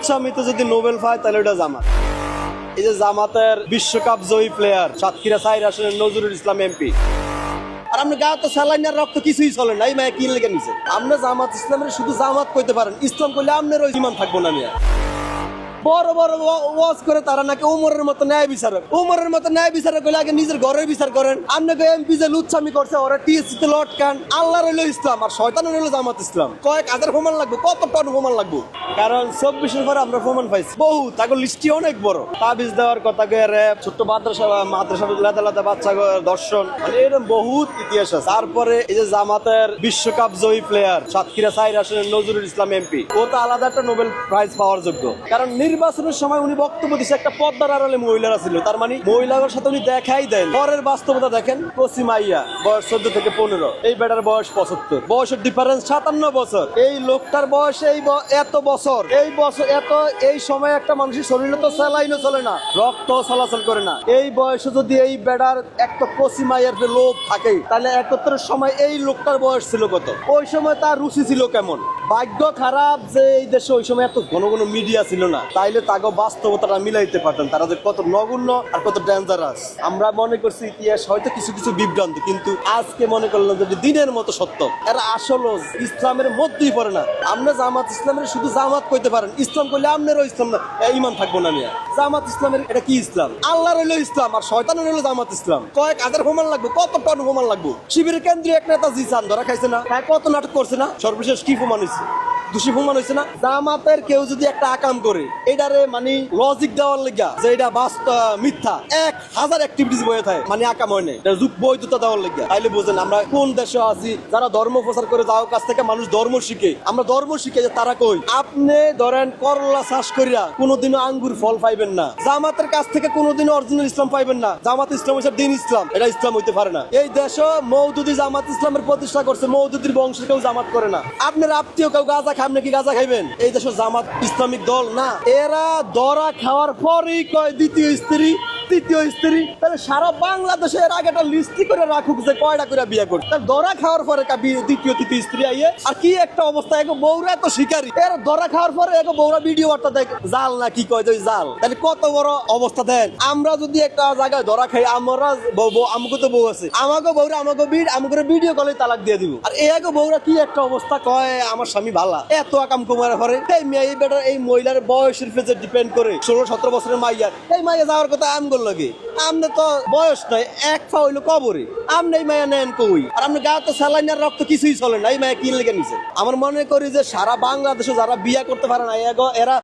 লুচ্ছামিতে যদি নোবেল পায় তাহলে ওটা জামাত। এই যে জামাতের বিশ্বকাপ জয়ী প্লেয়ার সাতক্ষীরা 4 আসনের নজরুল ইসলাম এমপি, আর আপনি গায়ে তো স্যালাইন আর রক্ত কিছুই চলে না, এই মায়া কি লেগে নিছে? আপনি জামাত ইসলামের শুধু জামাত কইতে পারেন, ইসলাম করলে আপনার ওই ইমান থাকবো না। মিয়া বড় বড় ওয়াজ করে তারা নাকি উমরের মতো ন্যায় বিচারক, উমরের মতো ন্যায় বিচারক হলে আগে নিজের ঘরের বিচার করেন। আপনাকে এমপি যে লুচ্ছামি করছে ওরা টিএসসি তে লটকান। আল্লাহর হইলো ইসলাম আর শয়তানের হইলো জামাত ইসলাম। কয়েক হাজার প্রমাণ লাগবে, কত টন প্রমাণ লাগবে? কারণ 24-এর পরে আমরা প্রমাণ পাইছি বহু, তাকে লিস্টি অনেক বড়। তাবিজ দেওয়ার কথা কে র্যাপ, ছোট্ট মাদ্রাসা লাদা বাচ্চা দর্শন, মানে এরকম বহুত ইতিহাস আছে। তারপরে এই যে জামাতের বিশ্বকাপ জয়ী প্লেয়ার সাতক্ষীরা 4 আসনের নজরুল ইসলাম এমপি, ও তো আলাদা একটা নোবেল প্রাইজ পাওয়ার যোগ্য। কারণ নির্বাচনের সময় উনি বক্তব্য দিচ্ছে একটা পদ্মার আড়ালে মহিলারা ছিল, তার মানে মহিলাদের সাথে উনি দেখাই দেন। পরের বাস্তবতা দেখেন, কসিমাইয়া বয়স 14 থেকে 15, এই বেটার বয়স 75, বয়সের ডিফারেন্স 57 বছর। এই লোকটার বয়স এত বছর, এই সময় একটা মানুষের শরীরে তো স্যালাইনও চলে না, রক্ত চলাচল করে না। এই বয়সে যদি এই বেটার একটা কসিমাইয়ার যে লোক থাকে, তাহলে 71-এর সময় এই লোকটার বয়স ছিল কত? ওই সময় তার রুচি ছিল কেমন? ভাগ্য খারাপ যে এই দেশে ওই সময় এত ঘন ঘন মিডিয়া ছিল না, তাইলে তাকে বাস্তবতাটা মিলাইতে পারতেন তারা যে কত নগণ্য আর কত ডেঞ্জারাস। আমরা মনে করছি ইতিহাস হয়তো কিছু কিছু বিভ্রান্ত, কিন্তু আজকে মনে করলাম যে দিনের মতো সত্য। এরা আসলে ইসলামের মধ্যেই পড়ে না। আমরা জামাত ইসলামের শুধু জামাত কইতে পারেন, ইসলাম করলে আপনারও ইসলাম না ইমান থাকবো না। মিয়া জামাত ইসলামের এটা কি ইসলাম? আল্লাহর হইলো ইসলাম আর শয়তানের হইলো জামাত ইসলাম। কয়েক হাজার প্রমাণ লাগবে, কত টন প্রমাণ লাগবে? শিবিরের কেন্দ্রীয় এক নেতা জিসান ধরা খাইছে না, কত নাটক করছে না, সর্বশেষ কি প্রমাণ হয়েছে? দোষী প্রমাণ হয়েছে না? জামাতের কেউ যদি একটা আকাম করে, এটারে মানে লজিক দেওয়ার লেগা যে এটা মিথ্যা 1000 অ্যাক্টিভিটিস বয়ে থাকে, মানে আকাম হয় না, এটা বৈধতা দেওয়ার লেগা। তাইলে বোঝেন আমরা কোন দেশে আছি, যারা ধর্ম প্রচার করে, যাওয়ার কাছ থেকে মানুষ ধর্ম শিখে। আমরা ধর্ম শিখে যে তারা কই, আপনি ধরেন করলা চাষ করিয়া কোনোদিনও আঙ্গুর ফল পাইবেন না। জামাতের কাছ থেকে কোনোদিনও অরিজিনাল ইসলাম পাইবেন না। জামাত ইসলাম হচ্ছে দিন ইসলাম, এটা ইসলাম হইতে পারে না। এই দেশে মওদুদি জামাত ইসলামের প্রতিষ্ঠা করছে, মওদুদির বংশের কেউ জামাত করে না। আপনার আত্মীয় কেউ গাঁজা খান নাকি গাঁজা খাইবেন? এই দেশে জামাত ইসলামিক দল না। এরা দরা খাওয়ার পরেই কয় দ্বিতীয় স্ত্রী, তৃতীয় স্ত্রী। তাহলে সারা বাংলাদেশে এর আগে একটা লিস্টি করে রাখুক যে কয়টা করে বিয়ে করছে। তার দরা খাওয়ার পরে দ্বিতীয় তৃতীয় স্ত্রী আইয়ে আর কি একটা অবস্থা। এগো বউরা তো শিকারী, এর দরা খাওয়ার পরে এগো বউরা ভিডিও বার্তা দেখ জাল না কি কয় যে জাল। তাহলে কত বড় অবস্থা দেন। আমরা যদি একটা জায়গায় ধরা খাই, আমরা আমাকে তো বউ আছে, আমাকে বউরা আমাকে ভিডিও কলে তালাক দিয়ে দিব। আর এগো বউরা কি একটা অবস্থা কয় আমার স্বামী ভালা, এত আকাম কুমার পরে। এই মেয়ে এই বেটার এই মহিলার বয়সের ফেজে ডিপেন্ড করে। 16-17 বছরের মাইয়া, এই মাইয়া যাওয়ার কথা আমগোল লাগে। আমনে তো বয়স নয়, এক পা হইলো কবরে, আমনে এই মায়া নেন কই? আর আপনি গায়ে তো স্যালাইন আর রক্ত কিছুই চলে না, এই মায়া কি লেগে নিছে? আমার মনে করি যে সারা বাংলাদেশে যারা বিয়া করতে পারে না, এরা